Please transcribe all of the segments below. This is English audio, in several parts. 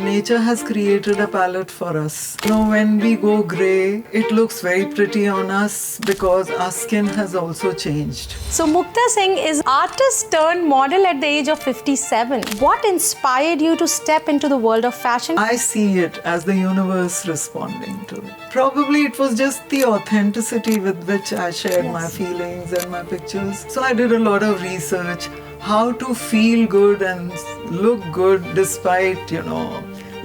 nature has created a palette for us. When we go grey, it looks very pretty on us because our skin has also changed. So Mukta Singh is artist turned model at the age of 57. What inspired you to step into the world of fashion? I see it as the universe responding to it. Probably it was just the authenticity with which I shared my feelings and my pictures. So I did a lot of research, how to feel good and look good despite,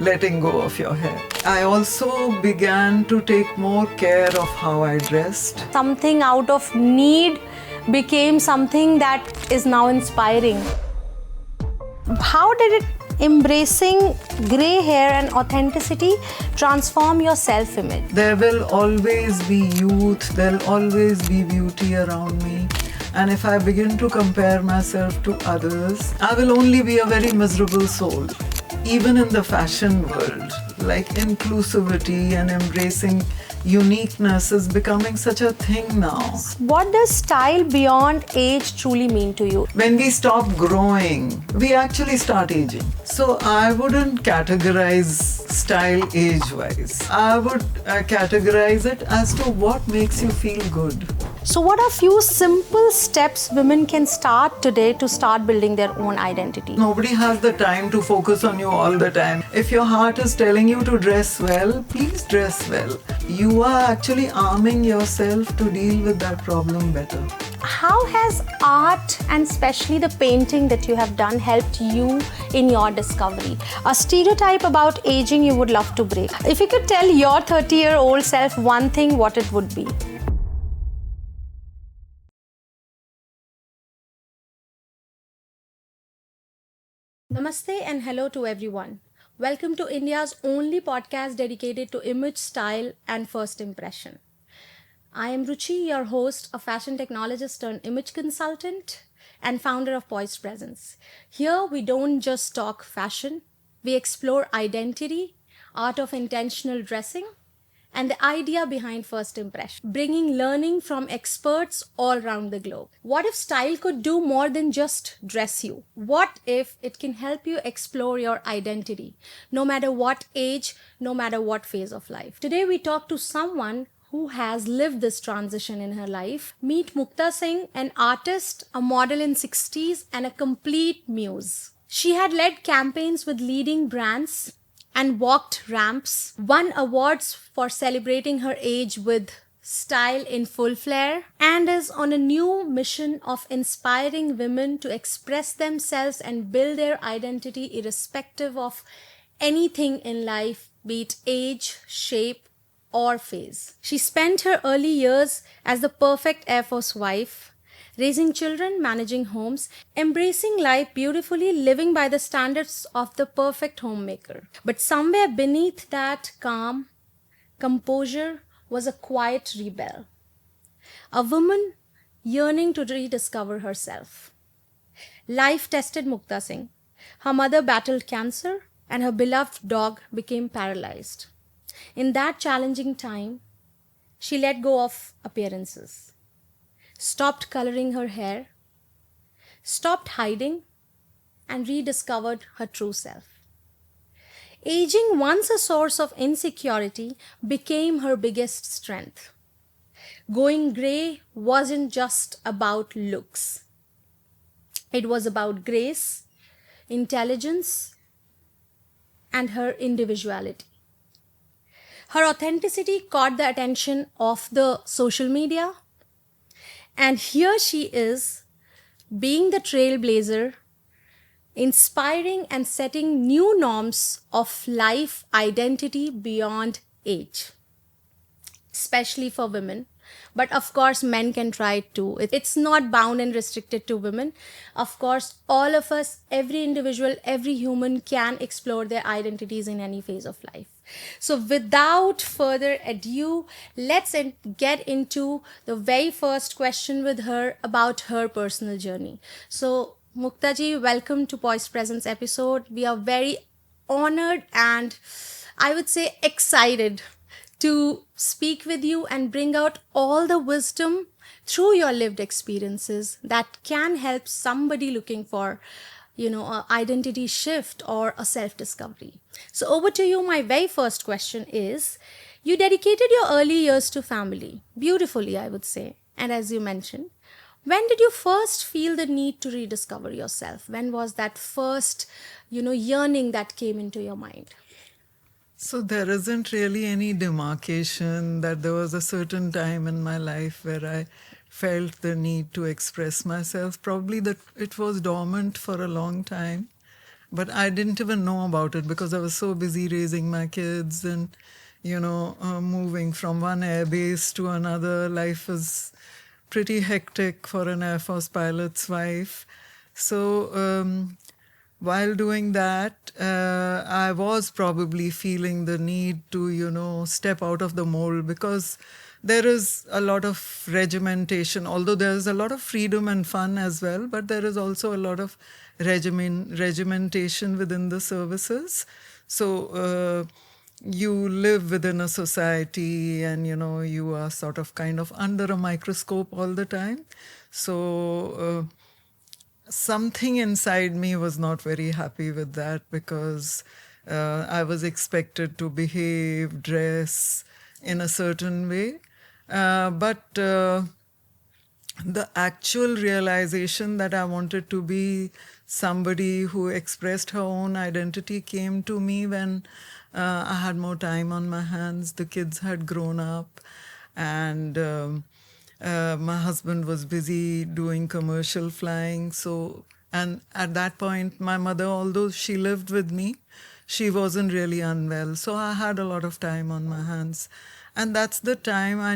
letting go of your hair. I also began to take more care of how I dressed. Something out of need became something that is now inspiring. How did embracing grey hair and authenticity transform your self-image? There will always be youth, there'll always be beauty around me. And if I begin to compare myself to others, I will only be a very miserable soul. Even in the fashion world, like inclusivity and embracing uniqueness is becoming such a thing now. What does style beyond age truly mean to you? When we stop growing, we actually start aging. So I wouldn't categorize style age-wise. I would categorize it as to what makes you feel good. So what are few simple steps women can start today to start building their own identity? Nobody has the time to focus on you all the time. If your heart is telling you to dress well, please dress well. You are actually arming yourself to deal with that problem better. How has art and especially the painting that you have done helped you in your discovery? A stereotype about aging you would love to break. If you could tell your 30-year-old self one thing, what it would be? Namaste and hello to everyone. Welcome to India's only podcast dedicated to image, style and first impression. I am Ruchi, your host, a fashion technologist turned image consultant and founder of Poised Presence. Here we don't just talk fashion, we explore identity, art of intentional dressing, and the idea behind first impression, bringing learning from experts all around the globe. What if style could do more than just dress you? What if it can help you explore your identity, no matter what age, no matter what phase of life? Today we talk to someone who has lived this transition in her life. Meet Mukta Singh, an artist, a model in 60s, and a complete muse. She had led campaigns with leading brands and walked ramps, won awards for celebrating her age with style in full flare, and is on a new mission of inspiring women to express themselves and build their identity irrespective of anything in life, be it age, shape, or phase. She spent her early years as the perfect Air Force wife, raising children, managing homes, embracing life beautifully, living by the standards of the perfect homemaker. But somewhere beneath that calm, composure was a quiet rebel. A woman yearning to rediscover herself. Life tested Mukta Singh. Her mother battled cancer and her beloved dog became paralyzed. In that challenging time, she let go of appearances, stopped coloring her hair, stopped hiding, and rediscovered her true self. Aging, once a source of insecurity, became her biggest strength. Going grey wasn't just about looks. It was about grace, intelligence, and her individuality. Her authenticity caught the attention of the social media, and here she is, being the trailblazer, inspiring and setting new norms of life identity beyond age, especially for women. But of course, men can try it too. It's not bound and restricted to women. Of course, all of us, every individual, every human can explore their identities in any phase of life. So without further ado, let's get into the very first question with her about her personal journey. So Mukta ji, welcome to Poised Presence episode. We are very honored and I would say excited to speak with you and bring out all the wisdom through your lived experiences that can help somebody looking for identity shift or a self discovery. So, over to you. My very first question is, you dedicated your early years to family, beautifully, I would say. And as you mentioned, when did you first feel the need to rediscover yourself? When was that first, yearning that came into your mind? So there isn't really any demarcation that there was a certain time in my life where I felt the need to express myself. Probably that it was dormant for a long time, but I didn't even know about it because I was so busy raising my kids and, moving from one air base to another. Life is pretty hectic for an Air Force pilot's wife. So while doing that, I was probably feeling the need to, step out of the mold because there is a lot of regimentation, although there is a lot of freedom and fun as well, but there is also a lot of regimentation within the services. So you live within a society and, you are sort of kind of under a microscope all the time. So something inside me was not very happy with that because I was expected to behave, dress in a certain way. But the actual realization that I wanted to be somebody who expressed her own identity came to me when I had more time on my hands. The kids had grown up, and my husband was busy doing commercial flying. So, and at that point, my mother, although she lived with me, she wasn't really unwell. So I had a lot of time on my hands. And that's the time I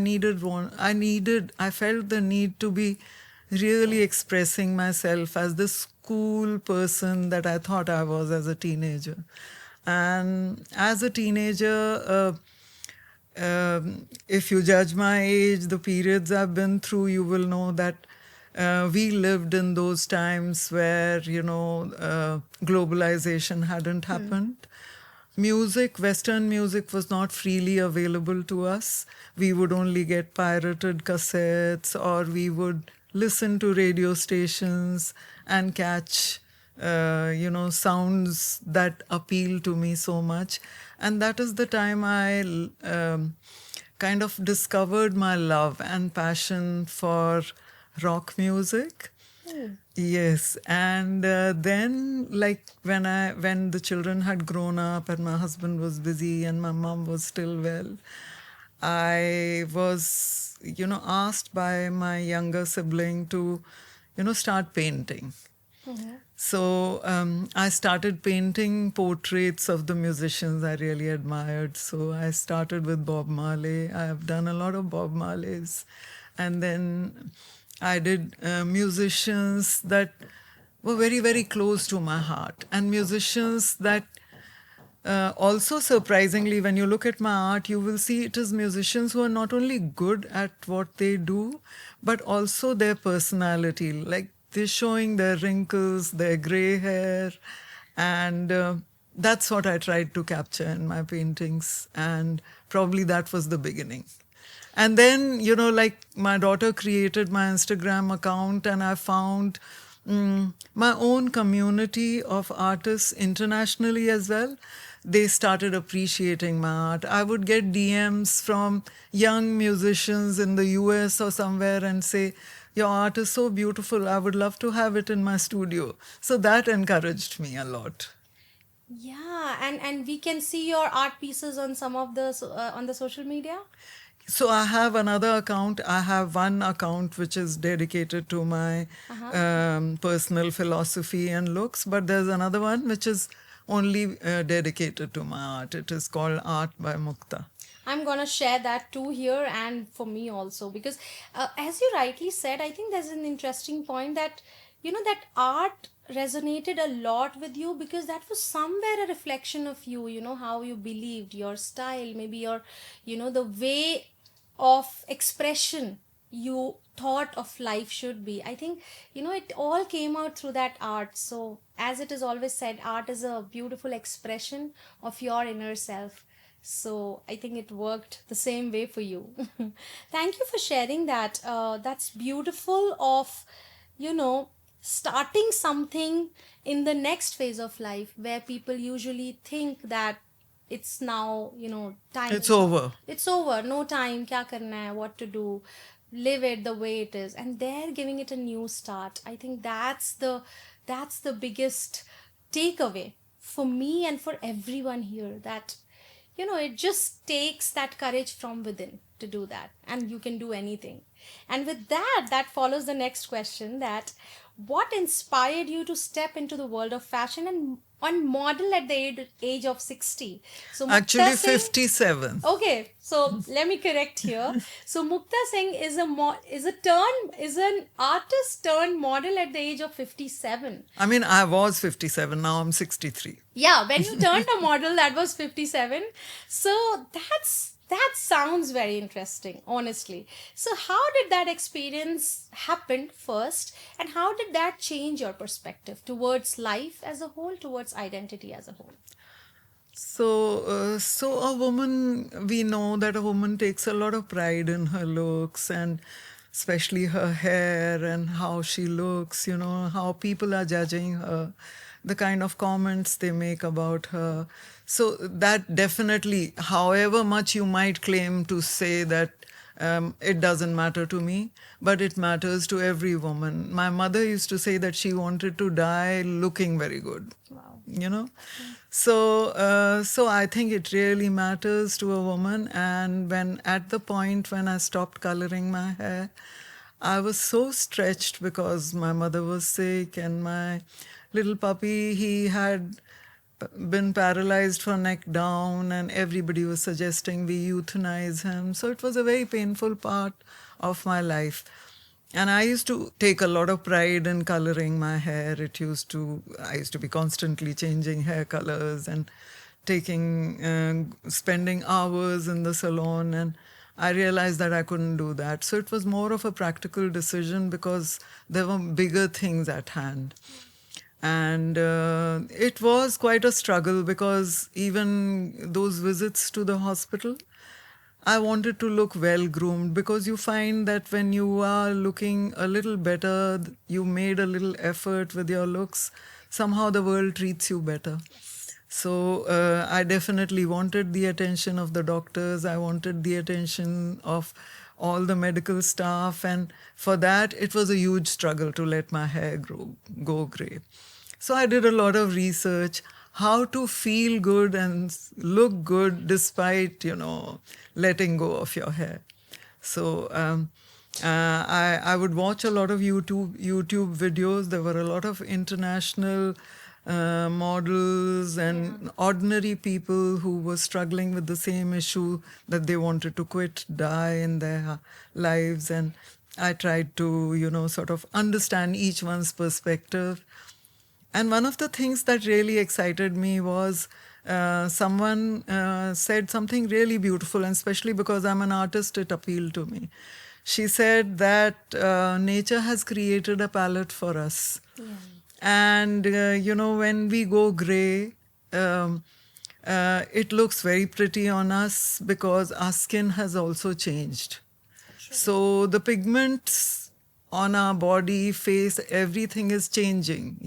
felt the need to be really expressing myself as this cool person that I thought I was as a teenager. And as a teenager, if you judge my age, the periods I've been through, you will know that we lived in those times where, globalization hadn't happened. Music, Western music was not freely available to us. We would only get pirated cassettes, or we would listen to radio stations and catch, sounds that appeal to me so much. And that is the time I kind of discovered my love and passion for rock music. Yes, and then like when the children had grown up and my husband was busy and my mom was still well, I was asked by my younger sibling to start painting. So I started painting portraits of the musicians I really admired. So I started with Bob Marley. I have done a lot of Bob Marleys, and then I did musicians that were very, very close to my heart, and musicians that also surprisingly, when you look at my art, you will see it is musicians who are not only good at what they do, but also their personality. Like they're showing their wrinkles, their gray hair, and that's what I tried to capture in my paintings. And probably that was the beginning. And then, like my daughter created my Instagram account, and I found my own community of artists internationally as well. They started appreciating my art. I would get DMs from young musicians in the US or somewhere and say, "Your art is so beautiful. I would love to have it in my studio." So that encouraged me a lot. Yeah, and we can see your art pieces on some of the on the social media. So I have another account. I have one account which is dedicated to my personal philosophy and looks, but there's another one which is only dedicated to my art. It is called Art by Mukta. I'm gonna share that too here and for me also, because as you rightly said, I think there's an interesting point that that art resonated a lot with you because that was somewhere a reflection of you. How you believed, your style, maybe your the way of expression you thought of life should be. I think it all came out through that art. So as it is always said, art is a beautiful expression of your inner self. So I think it worked the same way for you. Thank you for sharing that. That's beautiful of starting something in the next phase of life where people usually think that it's now, time It's is up. over. It's over, no time, kya karna hai, what to do, live it the way it is, and they're giving it a new start. I think that's the biggest takeaway for me and for everyone here, that it just takes that courage from within to do that, and you can do anything. And with that follows the next question, that what inspired you to step into the world of fashion and on model at the age of 60? So Actually, Mukta Singh, 57. okay, so let me correct here. So Mukta Singh is an artist turned model at the age of 57. I mean, I was 57, now I'm 63. Yeah, when you turned a model, that was 57. So that sounds very interesting, honestly. So how did that experience happen first, and how did that change your perspective towards life as a whole, towards identity as a whole? So a woman, we know that a woman takes a lot of pride in her looks, and especially her hair and how she looks, how people are judging her, the kind of comments they make about her. So that definitely, however much you might claim to say that it doesn't matter to me, but it matters to every woman. My mother used to say that she wanted to die looking very good. Wow. So I think it really matters to a woman. And at the point when I stopped coloring my hair, I was so stretched because my mother was sick, and my little puppy, he had been paralyzed from neck down, and everybody was suggesting we euthanize him. So it was a very painful part of my life. And I used to take a lot of pride in coloring my hair. I used to be constantly changing hair colors and spending hours in the salon. And I realized that I couldn't do that. So it was more of a practical decision because there were bigger things at hand. And it was quite a struggle because even those visits to the hospital, I wanted to look well groomed, because you find that when you are looking a little better, you made a little effort with your looks, somehow the world treats you better. So I definitely wanted the attention of the doctors. I wanted the attention of all the medical staff. And for that, it was a huge struggle to let my hair go gray. So I did a lot of research, how to feel good and look good despite, letting go of your hair. So I would watch a lot of YouTube videos. There were a lot of international models and ordinary people who were struggling with the same issue, that they wanted to quit, die in their lives. And I tried to, sort of understand each one's perspective. And one of the things that really excited me was someone said something really beautiful, and especially because I'm an artist, it appealed to me. She said that nature has created a palette for us. Yeah. And, when we go gray, it looks very pretty on us because our skin has also changed. Sure. So the pigments on our body, face, everything is changing,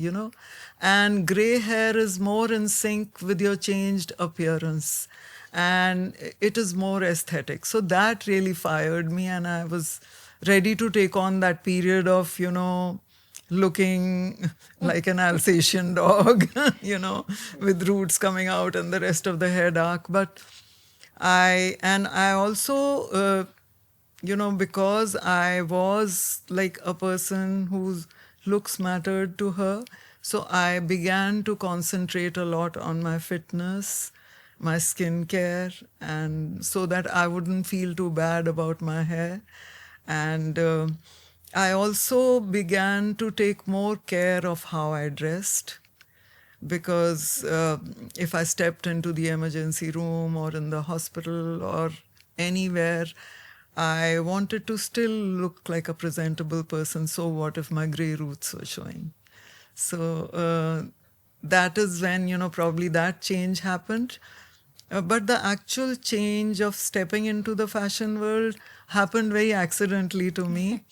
and gray hair is more in sync with your changed appearance, and it is more aesthetic. So that really fired me, and I was ready to take on that period of, looking like an Alsatian dog, with roots coming out and the rest of the hair dark. But I also, because I was like a person whose looks mattered to her, so I began to concentrate a lot on my fitness, my skincare, and so that I wouldn't feel too bad about my hair. And I also began to take more care of how I dressed, because if I stepped into the emergency room or in the hospital or anywhere, I wanted to still look like a presentable person. So what if my gray roots were showing? So that is when, probably that change happened. But the actual change of stepping into the fashion world happened very accidentally to me.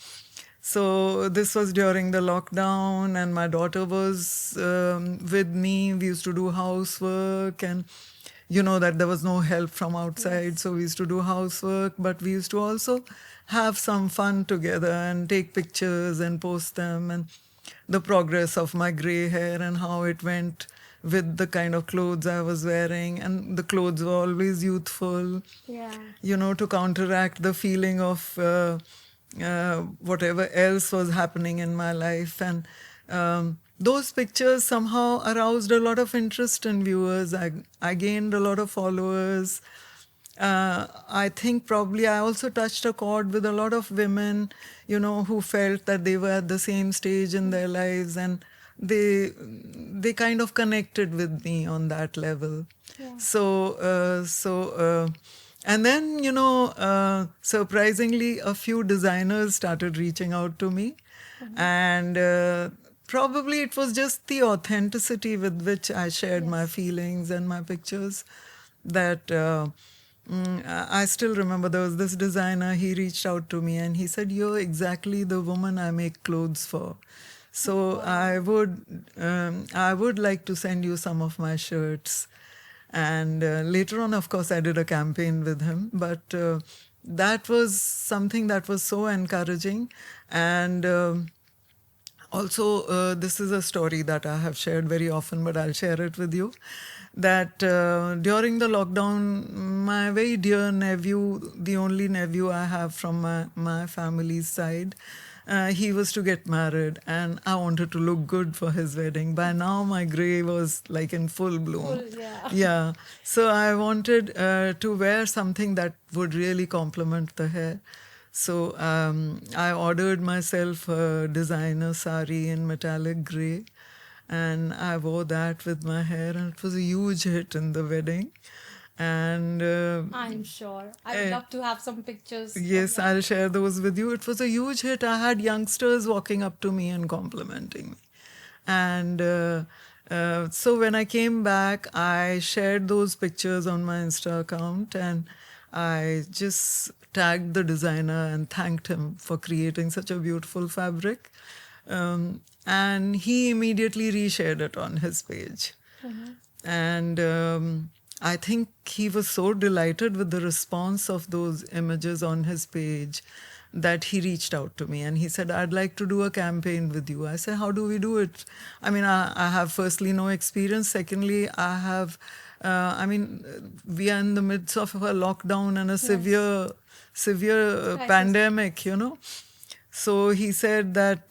So this was during the lockdown, and my daughter was with me. We used to do housework, and you know that there was no help from outside, so we used to do housework, but we used to also have some fun together and take pictures and post them, and the progress of my gray hair and how it went with the kind of clothes I was wearing, and the clothes were always youthful, Yeah. to counteract the feeling of whatever else was happening in my life. And those pictures somehow aroused a lot of interest in viewers. I gained a lot of followers. I think probably I also touched a chord with a lot of women, who felt that they were at the same stage in their lives, and they kind of connected with me on that level. Yeah. And then, surprisingly, a few designers started reaching out to me. And probably it was just the authenticity with which I shared my feelings and my pictures that I still remember there was this designer, he reached out to me and he said, "You're exactly the woman I make clothes for. So I would like to send you some of my shirts." And later on, of course, I did a campaign with him, but that was something that was so encouraging. And also, this is a story that I have shared very often, but I'll share it with you. That during the lockdown, my very dear nephew, the only nephew I have from my family's side, he was to get married, and I wanted to look good for his wedding. By now, my gray was like in full bloom. Yeah. Yeah. So I wanted to wear something that would really complement the hair. So I ordered myself a designer sari in metallic gray, and I wore that with my hair, and it was a huge hit in the wedding. And I'm sure. I would eh, love to have some pictures of yes, that. I'll share those with you. It was a huge hit. I had youngsters walking up to me and complimenting me. And so when I came back, I shared those pictures on my Insta account, and I just tagged the designer and thanked him for creating such a beautiful fabric. And he immediately reshared it on his page. And I think he was so delighted with the response of those images on his page that he reached out to me and he said, "I'd like to do a campaign with you." I said, "How do we do it?" I mean, I have firstly no experience. Secondly, we are in the midst of a lockdown and a severe Crisis. pandemic. So he said that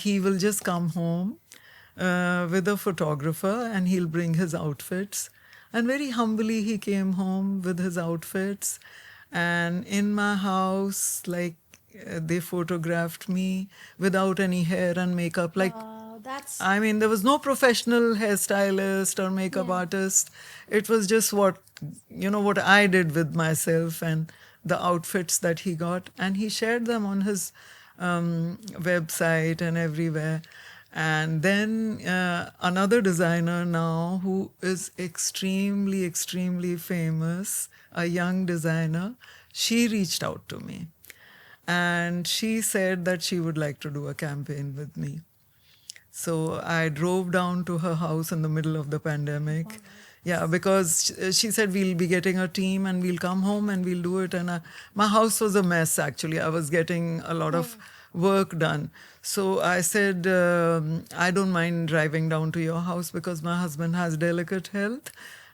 he will just come home with a photographer and he'll bring his outfits. And very humbly, he came home with his outfits. And in my house, like, they photographed me without any hair and makeup. Like, That's I mean, there was no professional hairstylist or makeup artist. It was just what I did with myself and the outfits that he got. And he shared them on his website and everywhere. And then another designer now who is extremely, extremely famous, a young designer, she reached out to me. And she said that she would like to do a campaign with me. So I drove down to her house in the middle of the pandemic. Yeah, because she said we'll be getting a team and we'll come home and we'll do it. And my house was a mess, actually. I was getting a lot of work done. So I said, I don't mind driving down to your house because my husband has delicate health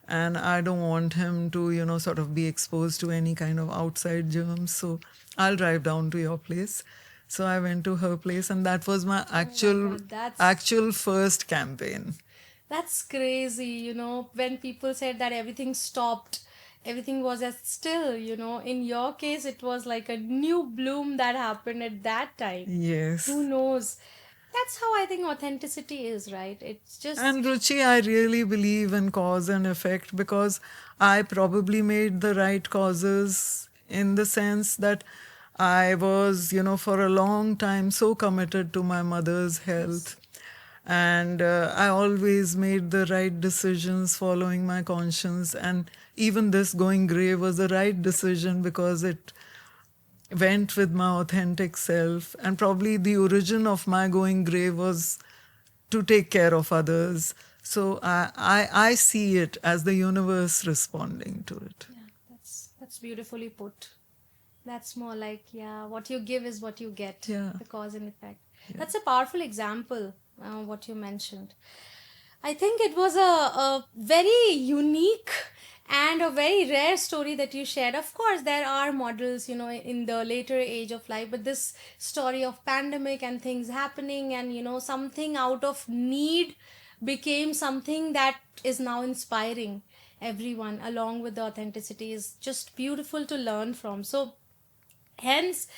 and I don't want him to, sort of be exposed to any kind of outside germs. So I'll drive down to your place. So I went to her place, and that was my God, that's actual first campaign. that's crazy, when people said that everything stopped, everything was as still. In your case, it was like a new bloom that happened at that time. Yes. Who knows? That's how I think authenticity is, right? It's just, And Ruchi, I really believe in cause and effect because I probably made the right causes in the sense that I was, for a long time so committed to my mother's health. And I always made the right decisions following my conscience. And even this going gray was the right decision because went with my authentic self, and probably the origin of my going grey was to take care of others. So I see it as the universe responding to it. Yeah, that's beautifully put. That's more like, yeah, what you give is what you get, Yeah. the cause and effect. That's a powerful example, what you mentioned. I think it was a very unique and a very rare story that you shared. Of course, there are models, in the later age of life, but this story of pandemic and things happening and, something out of need became something that is now inspiring everyone along with the authenticity is just beautiful to learn from. So, hence,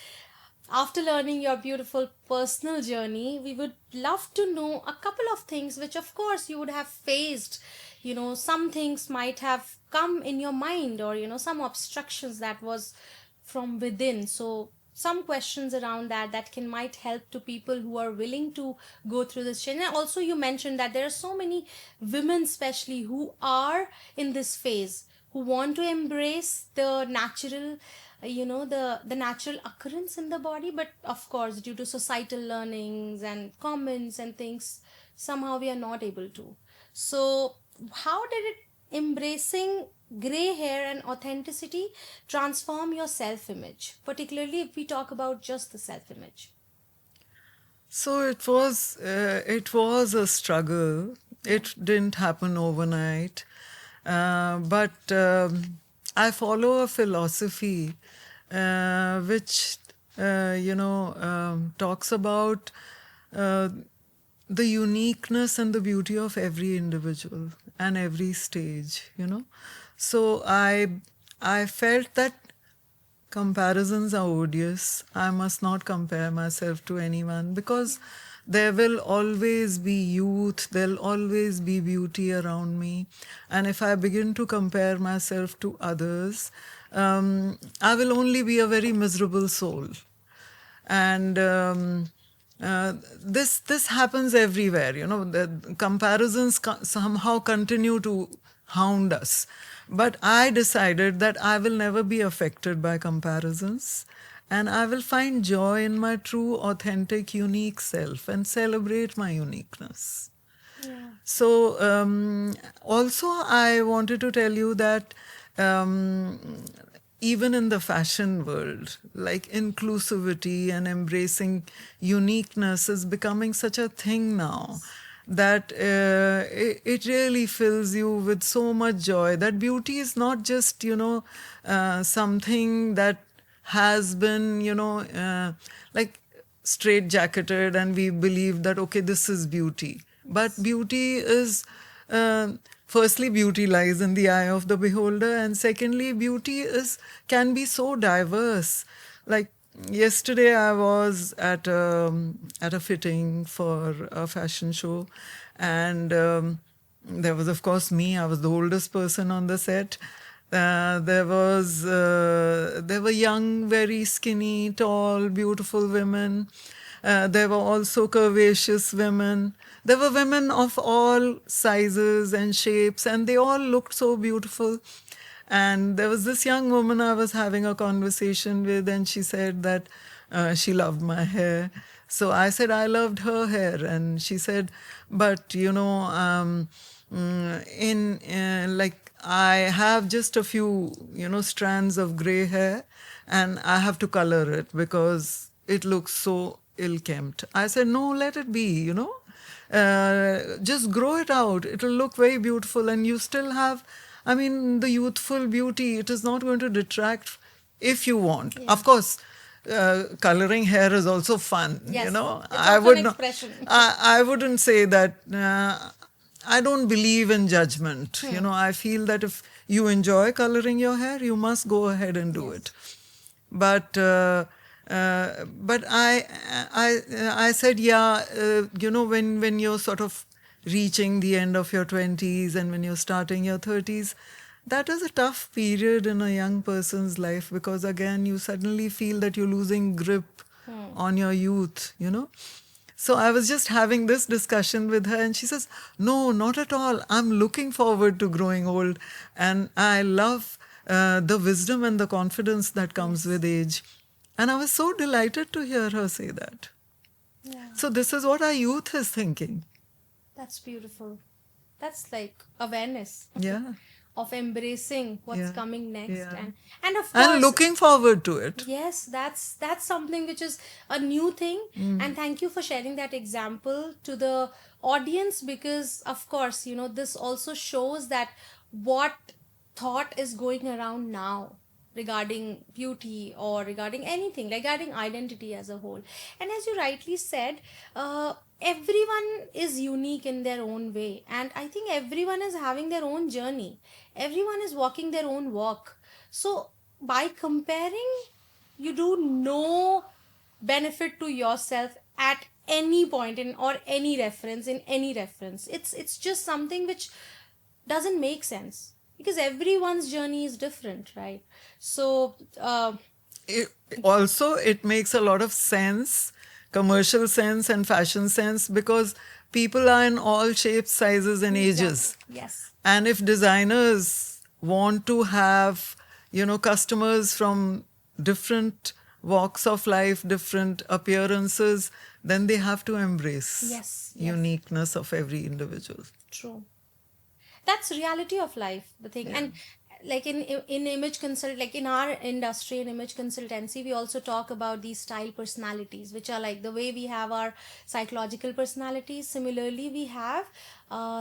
after learning your beautiful personal journey, we would love to know a couple of things which, of course, you would have faced. Some things might have come in your mind, or, some obstructions that was from within. So, some questions around that can might help to people who are willing to go through this change. And also, you mentioned that there are so many women, especially, who are in this phase, who want to embrace the natural, the natural occurrence in the body, but of course, due to societal learnings and comments and things, somehow we are not able to. So how did it embracing gray hair and authenticity transform your self image, particularly if we talk about just the self image? So it was a struggle. It didn't happen overnight, but I follow a philosophy which talks about uh, the uniqueness and the beauty of every individual and every stage. So I felt that comparisons are odious. I must not compare myself to anyone, because there will always be youth, there'll always be beauty around me. And if I begin to compare myself to others, I will only be a very miserable soul. And this happens everywhere. The comparisons somehow continue to hound us. But I decided that I will never be affected by comparisons, and I will find joy in my true, authentic, unique self and celebrate my uniqueness. Yeah. So, also, I wanted to tell you that um, even in the fashion world, like inclusivity and embracing uniqueness is becoming such a thing now that it really fills you with so much joy. That beauty is not just, something that has been, like straight jacketed, and we believe that, okay, this is beauty. But beauty is, firstly, beauty lies in the eye of the beholder, and secondly, beauty can be so diverse. Like yesterday, I was at a fitting for a fashion show, and there was, of course, me. I was the oldest person on the set. There were young, very skinny, tall, beautiful women. There were also curvaceous women. There were women of all sizes and shapes, and they all looked so beautiful. And there was this young woman I was having a conversation with, and she said that she loved my hair. So I said I loved her hair, and she said, but in like I have just a few strands of gray hair, and I have to color it because it looks so ill-kempt. I said, no, let it be. Just grow it out. It'll look very beautiful, and you still have, I mean, the youthful beauty. It is not going to detract if you want. Yeah. Of course, coloring hair is also fun. Yes, it's I also would an not. expression. I wouldn't say that. I don't believe in judgment. I feel that if you enjoy coloring your hair, you must go ahead and do it. But I said, yeah, when you're sort of reaching the end of your 20s and when you're starting your 30s, that is a tough period in a young person's life, because again, you suddenly feel that you're losing grip on your youth. So I was just having this discussion with her, and she says, no, not at all. I'm looking forward to growing old, and I love the wisdom and the confidence that comes with age. And I was so delighted to hear her say that. Yeah. So this is what our youth is thinking. That's beautiful. That's like awareness Yeah. of embracing what's Yeah. coming next. Yeah. And of course, And looking forward to it. yes, that's something which is a new thing. And thank you for sharing that example to the audience, because of course, this also shows that what thought is going around now regarding beauty or regarding anything, regarding identity as a whole. And as you rightly said, everyone is unique in their own way, and I think everyone is having their own journey, everyone is walking their own walk. So by comparing, you do no benefit to yourself at any point in, or any reference, in any reference. It's just something which doesn't make sense, because everyone's journey is different, right? So It, also, it makes a lot of sense, commercial sense and fashion sense, because people are in all shapes, sizes, and ages. yes, And if designers want to have, customers from different walks of life, different appearances, then they have to embrace yes, uniqueness of every individual. true. That's reality of life, the thing. And like in image consult, like in our industry, in image consultancy, we also talk about these style personalities, which are like the way we have our psychological personalities. Similarly, we have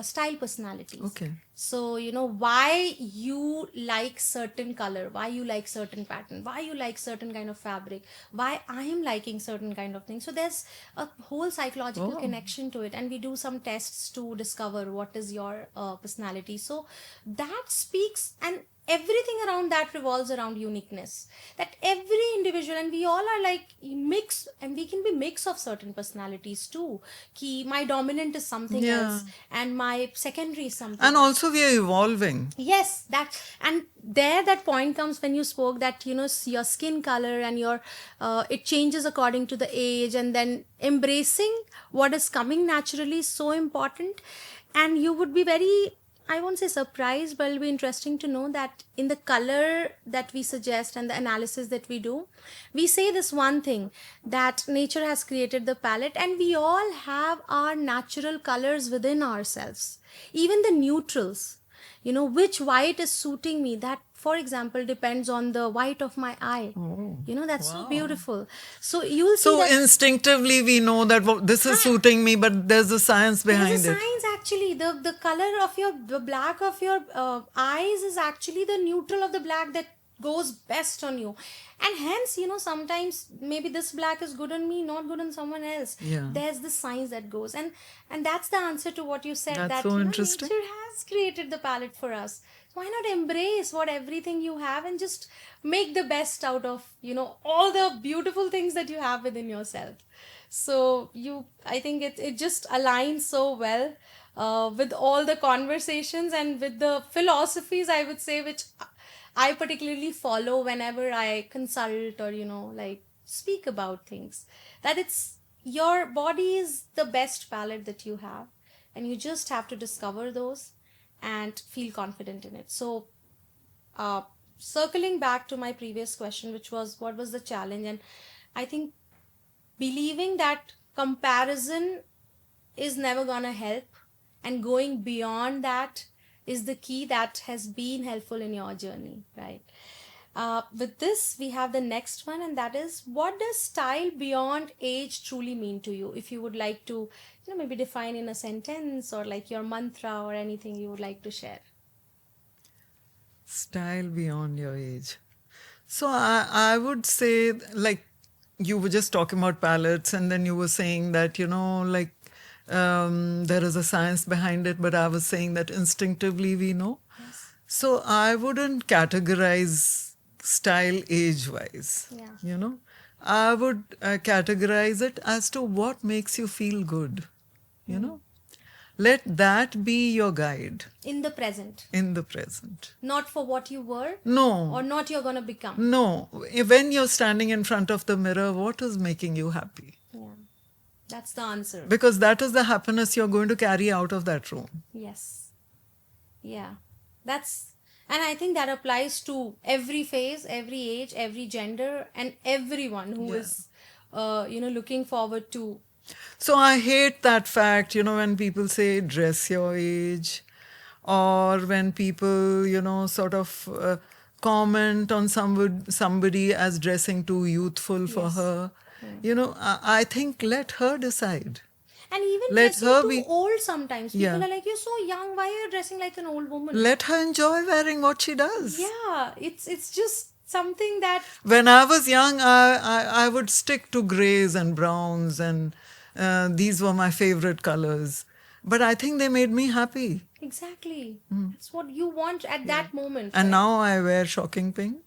style personalities. Okay. So why you like certain color, why you like certain pattern, why you like certain kind of fabric, why I am liking certain kind of thing. So there's a whole psychological connection to it, and we do some tests to discover what is your personality. So that speaks, and everything around that revolves around uniqueness, that every individual, and we all are like mix, and we can be mix of certain personalities too. Ki my dominant is something else, and my secondary is something And else. also, we are evolving. Yes, that, and there that point comes when you spoke that your skin color and your it changes according to the age, and then embracing what is coming naturally is so important. And you would be very, I won't say surprised, but it'll be interesting to know that in the color that we suggest and the analysis that we do, we say this one thing, that nature has created the palette, and we all have our natural colors within ourselves, even the neutrals. Which white is suiting me, that, for example, depends on the white of my eye. That's so beautiful. So you'll see So that instinctively, we know that this is suiting me, but there's a science behind there's a it. science actually. The color of the black of your eyes is actually the neutral of the black that goes best on you. And hence, sometimes maybe this black is good on me, not good on someone else. Yeah. There's the science that goes, and that's the answer to what you said. That's that so interesting. nature has created the palette for us. Why not embrace what everything you have and just make the best out of all the beautiful things that you have within yourself. So I think it just aligns so well with all the conversations and with the philosophies, I would say, which I particularly follow whenever I consult or like speak about things, that it's your body is the best palette that you have, and you just have to discover those and feel confident in it. So circling back to my previous question, which was what was the challenge, and I think believing that comparison is never gonna help, and going beyond that is the key that has been helpful in your journey, right? With this, we have the next one, and that is, what does style beyond age truly mean to you? If you would like to, maybe define in a sentence, or like your mantra, or anything you would like to share. Style beyond your age. So I would say, like, you were just talking about palettes, and then you were saying that, there is a science behind it, but I was saying that instinctively we know. Yes. So I wouldn't categorize style age-wise. Yeah. I would categorize it as to what makes you feel good. Let that be your guide In the present, in the present. not for what you were, No. or not you're gonna become. No. When you're standing in front of the mirror, what is making you happy? Yeah, that's the answer. Because that is the happiness you're going to carry out of that room. Yes. Yeah. That's And I think that applies to every phase, every age, every gender, and everyone who Yeah. is, looking forward to. So I hate that fact, when people say dress your age, or when people, sort of comment on somebody as dressing too youthful for Yes. her. I think let her decide. And even Let dressing her too be, old sometimes. People yeah. are like, you're so young, why are you dressing like an old woman? Let her enjoy wearing what she does. Yeah, it's just something that When I was young, I would stick to grays and browns, and these were my favorite colors. But I think they made me happy. exactly that's what you want at that moment, And right? now I wear shocking pink.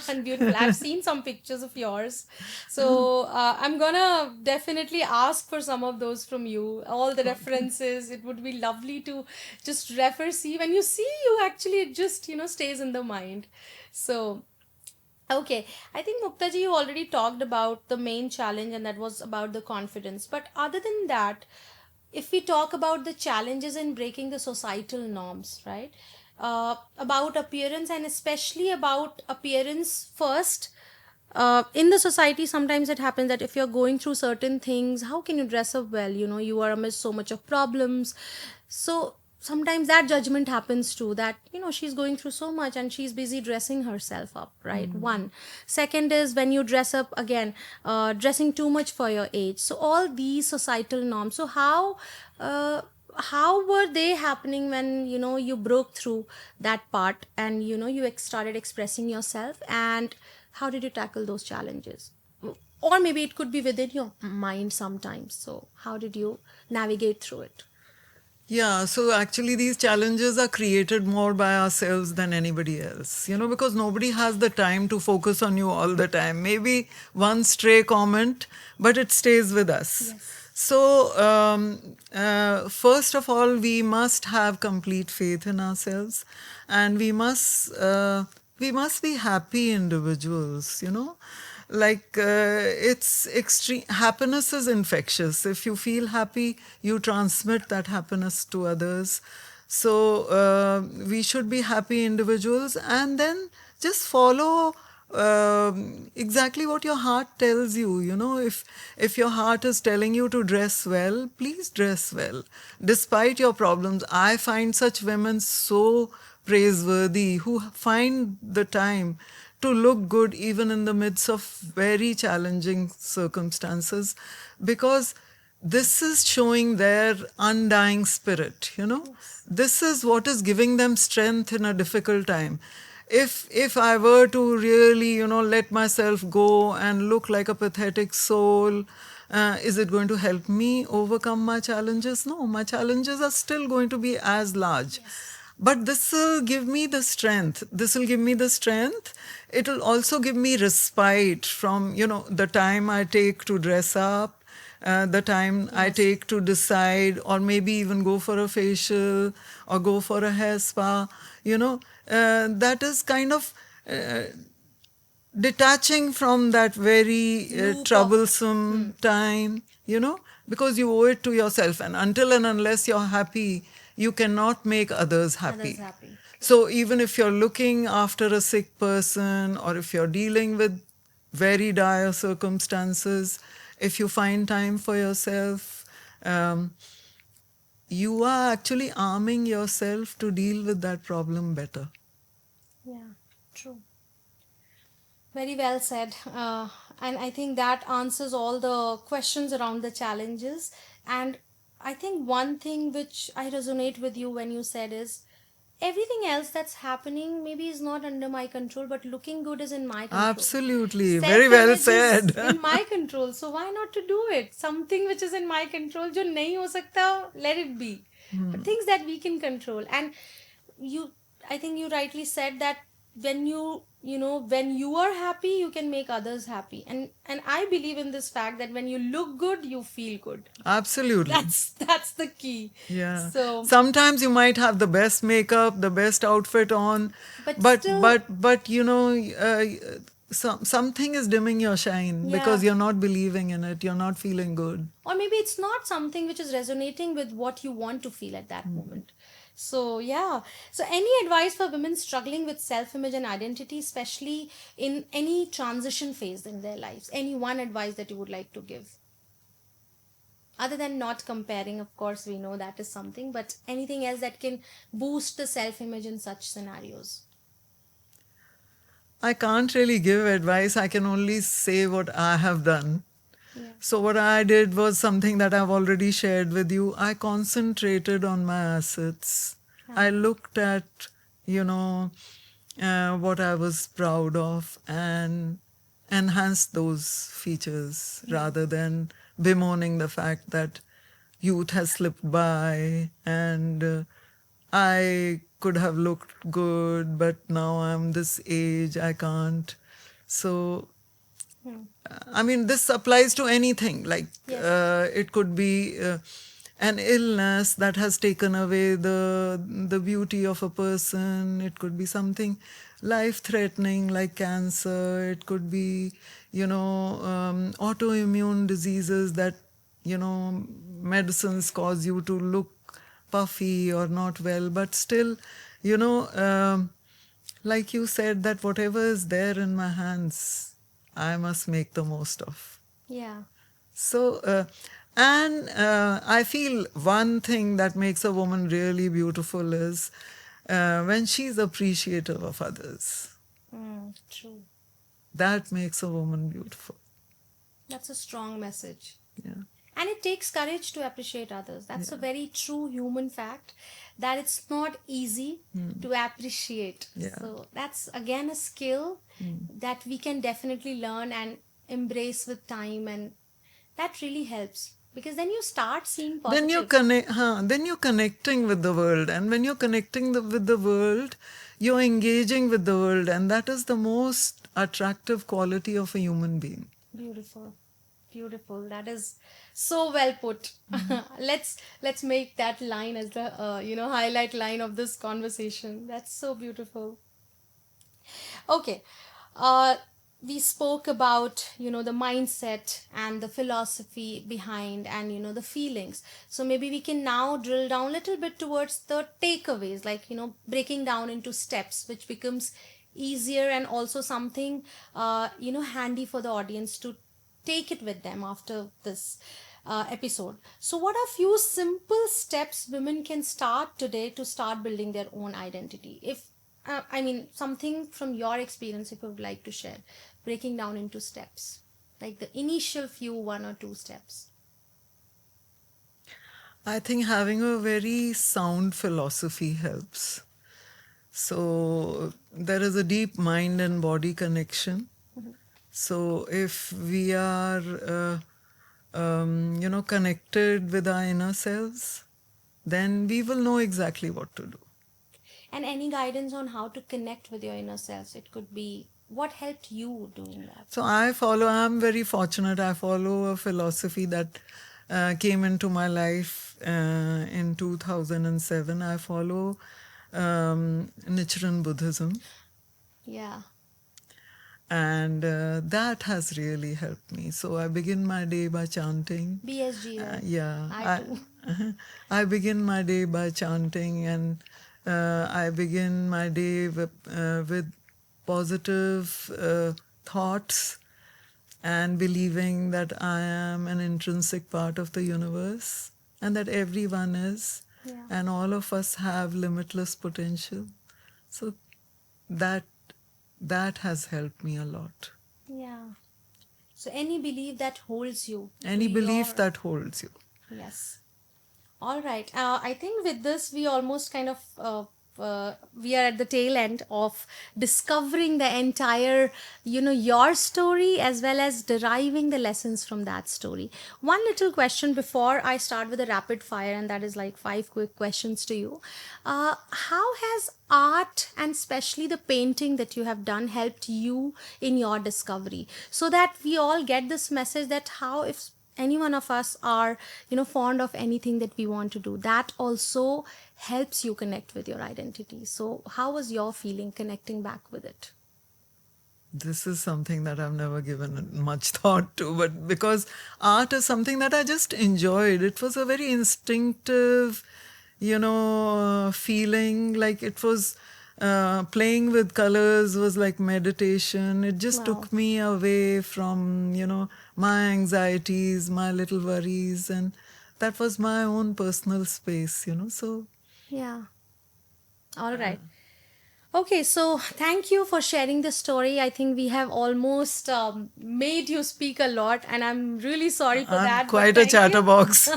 And beautiful. I've seen some pictures of yours. So I'm gonna definitely ask for some of those from you. All the references. It would be lovely to just refer, see. When you see, you actually, it just, stays in the mind. So, okay. I think Muktaji, you already talked about the main challenge, and that was about the confidence. But other than that, if we talk about the challenges in breaking the societal norms, right? About appearance, and especially about appearance first. In the society, sometimes it happens that if you're going through certain things, how can you dress up well? You are amidst so much of problems. So sometimes that judgment happens too, that she's going through so much and she's busy dressing herself up, right? One. Second is when you dress up again, dressing too much for your age. So all these societal norms. So how were they happening when you broke through that part, and you started expressing yourself, and how did you tackle those challenges? Or maybe it could be within your mind sometimes. So how did you navigate through it? Yeah, so actually, these challenges are created more by ourselves than anybody else, because nobody has the time to focus on you all the time. Maybe one stray comment, but it stays with us. Yes. So, first of all, we must have complete faith in ourselves, and we must be happy individuals, like it's extreme. Happiness is infectious. If you feel happy, you transmit that happiness to others. So we should be happy individuals, and then just follow exactly what your heart tells you. If your heart is telling you to dress well, please dress well despite your problems. I find such women so praiseworthy who find the time to look good even in the midst of very challenging circumstances, because this is showing their undying spirit. This is what is giving them strength in a difficult time. If I were to really let myself go and look like a pathetic soul, is it going to help me overcome my challenges? No, my challenges are still going to be as large. But this will give me the strength. This will give me the strength. It will also give me respite from, the time I take to dress up, the time I take to decide, or maybe even go for a facial or go for a hair spa. That is kind of detaching from that very Loop of troublesome time, because you owe it to yourself. And until and unless you're happy, you cannot make others others happy. happy. So even if you're looking after a sick person, or if you're dealing with very dire circumstances, if you find time for yourself, you are actually arming yourself to deal with that problem better. Yeah, true. Very well said. And I think that answers all the questions around the challenges. And I think one thing which I resonate with you when you said is everything else that's happening maybe is not under my control, but looking good is in my control. Absolutely. Very Self well image is said. in my control. So why not to do it? Something which is in my control, jo nahi ho sakta, let it be. But things that we can control. And you, I think you rightly said that when when you are happy, you can make others happy. And I believe in this fact that when you look good, you feel good. Absolutely. That's the key. Yeah. So, Sometimes you might have the best makeup, the best outfit on, but but still, something is dimming your shine yeah. because you're not believing in it. You're not feeling good. Or maybe it's not something which is resonating with what you want to feel at that moment. So, yeah. So, any advice for women struggling with self image and identity, especially in any transition phase in their lives? Any one advice that you would like to give? Other than not comparing, of course, we know that is something, but anything else that can boost the self image in such scenarios? I can't really give advice. I can only say what I have done. Yeah. So, what I did was something that I've already shared with you. I concentrated on my assets. I looked at, you know, what I was proud of and enhanced those features rather than bemoaning the fact that youth has slipped by and I could have looked good, but now I'm this age, I can't. So, I mean, this applies to anything. Like, Yes. it could be an illness that has taken away the beauty of a person. It could be something life-threatening like cancer. It could be, autoimmune diseases that, medicines cause you to look puffy or not well. But still, you know, like you said, that whatever is there in my hands, I must make the most of. Yeah. So, I feel one thing that makes a woman really beautiful is when she's appreciative of others. True. That makes a woman beautiful. That's a strong message. Yeah. And it takes courage to appreciate others. That's a very true human fact that it's not easy to appreciate. Yeah. So that's again a skill that we can definitely learn and embrace with time, and that really helps because then you start seeing positive. Then you're connecting with the world, and when you're connecting with the world, you're engaging with the world, and that is the most attractive quality of a human being. Beautiful. Beautiful. That is so well put. Let's make that line as the highlight line of this conversation. That's so beautiful. Okay. We spoke about the mindset and the philosophy behind and the feelings. So maybe we can now drill down a little bit towards the takeaways, like breaking down into steps, which becomes easier and also something handy for the audience to take it with them after this episode. So, what are few simple steps women can start today to start building their own identity? If something from your experience, if you would like to share, breaking down into steps, like the initial few 1 or 2 steps. I think having a very sound philosophy helps. So there is a deep mind and body connection. So if we are, connected with our inner selves, then we will know exactly what to do. And any guidance on how to connect with your inner selves? It could be what helped you doing that. So I'm very fortunate. I follow a philosophy that came into my life in 2007. I follow Nichiren Buddhism. Yeah. And that has really helped me. So I begin my day by chanting. BSG, right? Yeah. I I begin my day by chanting, and I begin my day with positive thoughts and believing that I am an intrinsic part of the universe and that everyone is, and all of us have limitless potential. So that has helped me a lot. Yeah. So any belief that holds you. Any belief that holds you. Yes. All right. I think with this, we almost kind of we are at the tail end of discovering the entire, your story as well as deriving the lessons from that story. One little question before I start with a rapid fire, and that is like 5 quick questions to you. How has art and especially the painting that you have done helped you in your discovery? So that we all get this message that how if any one of us are fond of anything that we want to do, that also helps you connect with your identity. So how was your feeling connecting back with it? This is something that I've never given much thought to, but because art is something that I just enjoyed. It was a very instinctive, feeling like it was playing with colors was like meditation. It just Wow. took me away from, my anxieties, my little worries, and that was my own personal space. So, Yeah. All right. Okay, so thank you for sharing this story. I think we have almost made you speak a lot, and I'm really sorry for I'm that. But quite a thank you. chatterbox.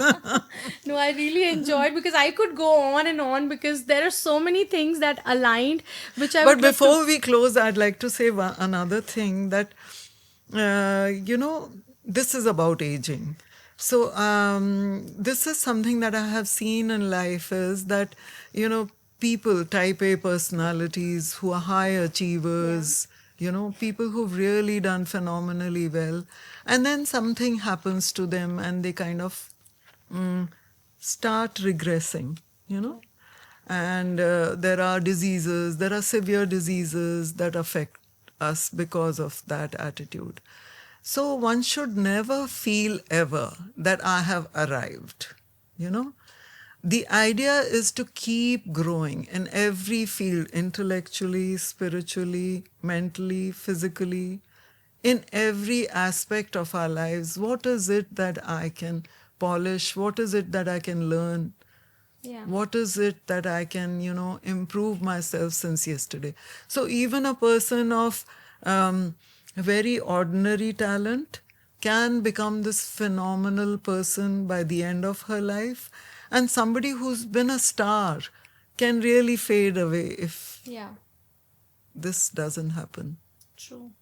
No, I really enjoyed because I could go on and on because there are so many things that aligned, which I But would love to. before we close, I'd like to say another thing that, this is about aging. So this is something that I have seen in life is that, people, type A personalities who are high achievers, people who've really done phenomenally well, and then something happens to them and they kind of start regressing, and there are diseases, there are severe diseases that affect us because of that attitude. So one should never feel ever that I have arrived, you know. The idea is to keep growing in every field, intellectually, spiritually, mentally, physically, in every aspect of our lives. What is it that I can polish? What is it that I can learn? Yeah. What is it that I can, improve myself since yesterday? So even a person of very ordinary talent can become this phenomenal person by the end of her life. And somebody who's been a star can really fade away if Yeah. this doesn't happen. True.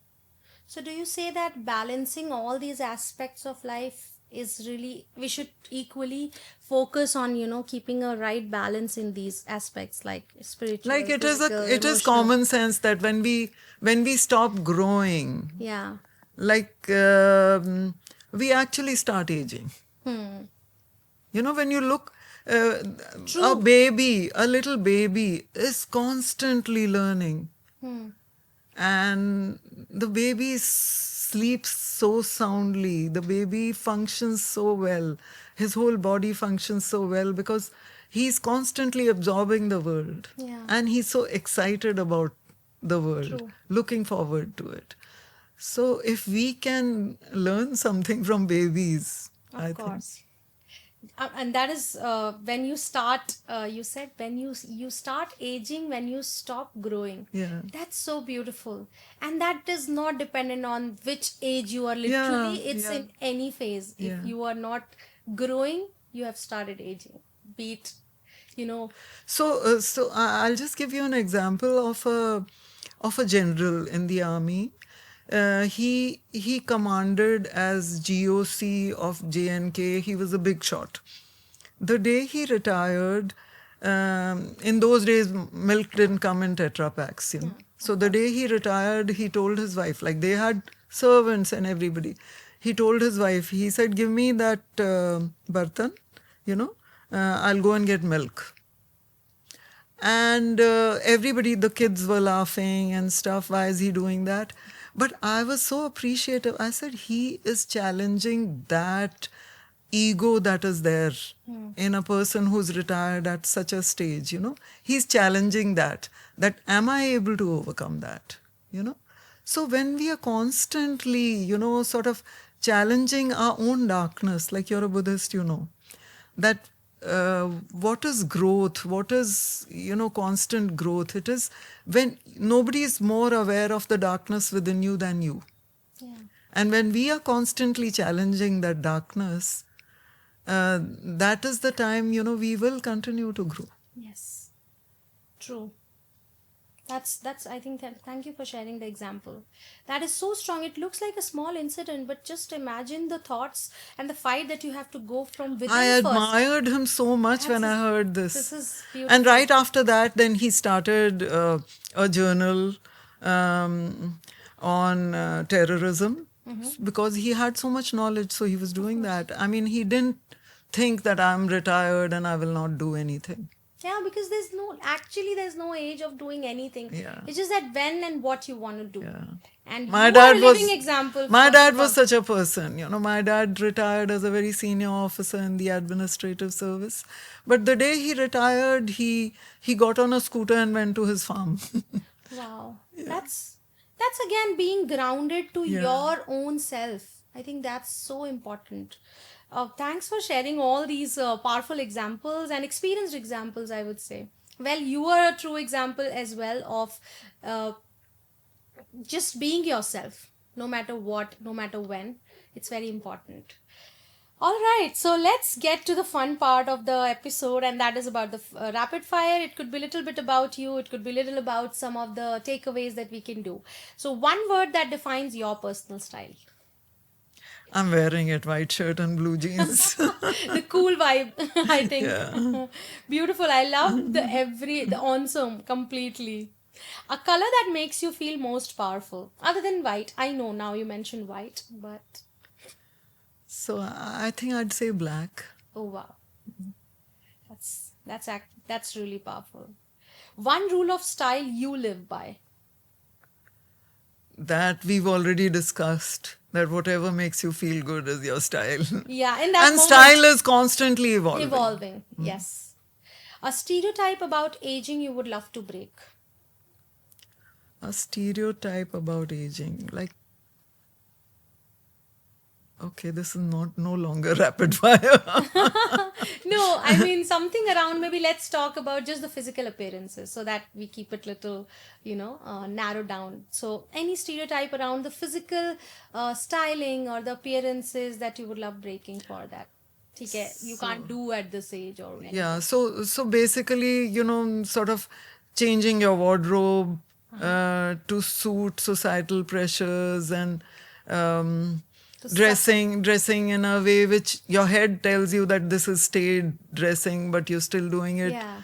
So, do you say that balancing all these aspects of life is really, we should equally focus on, keeping a right balance in these aspects like spiritual, Like physical, it is emotional? common sense that when we stop growing, Yeah. like we actually start aging. When you look, a baby, a little baby is constantly learning. And the baby sleeps so soundly. The baby functions so well. His whole body functions so well because he's constantly absorbing the world. Yeah. And he's so excited about the world, True. looking forward to it. So if we can learn something from babies, Of I think. course. And that is when you start. You said when you start aging, when you stop growing. Yeah. That's so beautiful, and that is not dependent on which age you are. Yeah, Literally, it's yeah. in any phase. Yeah. If you are not growing, you have started aging. Be it, So I'll just give you an example of a general in the army. He commanded as GOC of JNK. He was a big shot. The day he retired, in those days milk didn't come in Tetra packs. So the day he retired, he told his wife, like they had servants and everybody. He told his wife, he said, "Give me that bartan, I'll go and get milk." And everybody, the kids were laughing and stuff. Why is he doing that? But I was so appreciative. I said, he is challenging that ego that is there in a person who's retired at such a stage, He's challenging that am I able to overcome that? So when we are constantly, sort of challenging our own darkness, like you're a Buddhist, that what is growth, what is, constant growth. It is when nobody is more aware of the darkness within you than you. Yeah. And when we are constantly challenging that darkness, that is the time, we will continue to grow. Yes. True. That's I think that thank you for sharing the example. That is so strong. It looks like a small incident, but just imagine the thoughts and the fight that you have to go from within I first. admired him so much when I heard this. This is beautiful. And right after that, then he started a journal on terrorism because he had so much knowledge. So he was doing that. I mean, he didn't think that I'm retired and I will not do anything. Yeah, because there's no age of doing anything. Yeah. It's just that when and what you want to do. Yeah. And My you are a dad living was example. my for dad the was work. such a person. My dad retired as a very senior officer in the administrative service. But the day he retired, he got on a scooter and went to his farm. Wow. That's again being grounded to Yeah. your own self. I think that's so important. Thanks for sharing all these powerful examples and experienced examples, I would say. Well, you are a true example as well of uh, just being yourself, no matter what, no matter when. It's very important. All right, so let's get to the fun part of the episode, and that is about the rapid fire. It could be a little bit about you, it could be a little about some of the takeaways that we can do. So, one word that defines your personal style. I'm wearing it, white shirt and blue jeans. The cool vibe, I think. Yeah. Beautiful. I love the awesome completely. A color that makes you feel most powerful, other than white. I know now you mentioned white, but So I think I'd say black. oh wow. That's really powerful. One rule of style you live by. That we've already discussed. That whatever makes you feel good is your style. Yeah, in that And moment, style is constantly evolving. evolving. Yes. A stereotype about aging you would love to break. A stereotype about aging. Like, okay, this is no longer rapid fire. No, I mean something around, maybe let's talk about just the physical appearances so that we keep it little, narrowed down. So any stereotype around the physical styling or the appearances that you would love breaking for that. Okay, you can't do at this age or anything. Yeah, so basically, sort of changing your wardrobe to suit societal pressures and To dressing in a way which your head tells you that this is staid dressing, but you're still doing it, Yeah.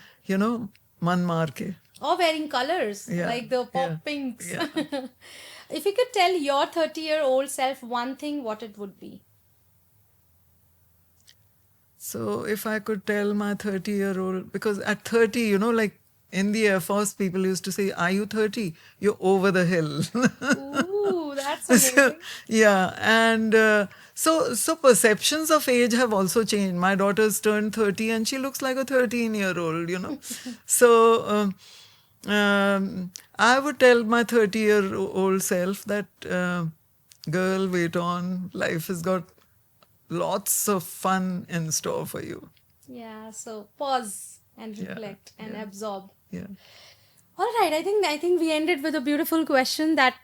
man maar ke. Or wearing colors Yeah, like the pop yeah, pinks. yeah. If you could tell your 30-year-old self one thing, what it would be? So if I could tell my 30-year-old, because at 30, like in the Air Force, people used to say, "Are you 30? You're over the hill." Ooh, that's amazing. Yeah, and so perceptions of age have also changed. My daughter's turned 30 and she looks like a 13-year-old. So I would tell my 30-year-old self that, girl, wait on. Life has got lots of fun in store for you. Yeah, so pause and Yeah, reflect and yeah. absorb. Yeah. All right, I think we ended with a beautiful question that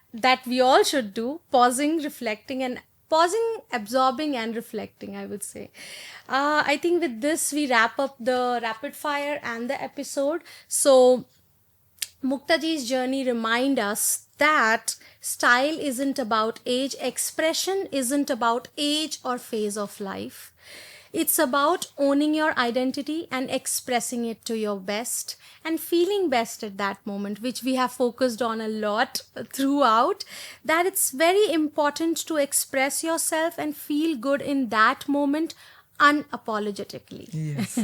we all should do: pausing, reflecting, and absorbing, and reflecting. I would say. I think with this we wrap up the rapid fire and the episode. So Muktaji's journey remind us that style isn't about age, expression isn't about age or phase of life. It's about owning your identity and expressing it to your best and feeling best at that moment, which we have focused on a lot throughout. That it's very important to express yourself and feel good in that moment unapologetically. Yes.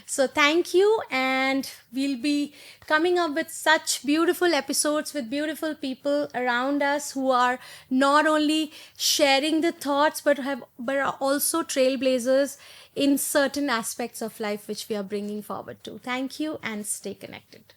So thank you, and we'll be coming up with such beautiful episodes with beautiful people around us who are not only sharing the thoughts but are also trailblazers in certain aspects of life which we are bringing forward to. Thank you and stay connected.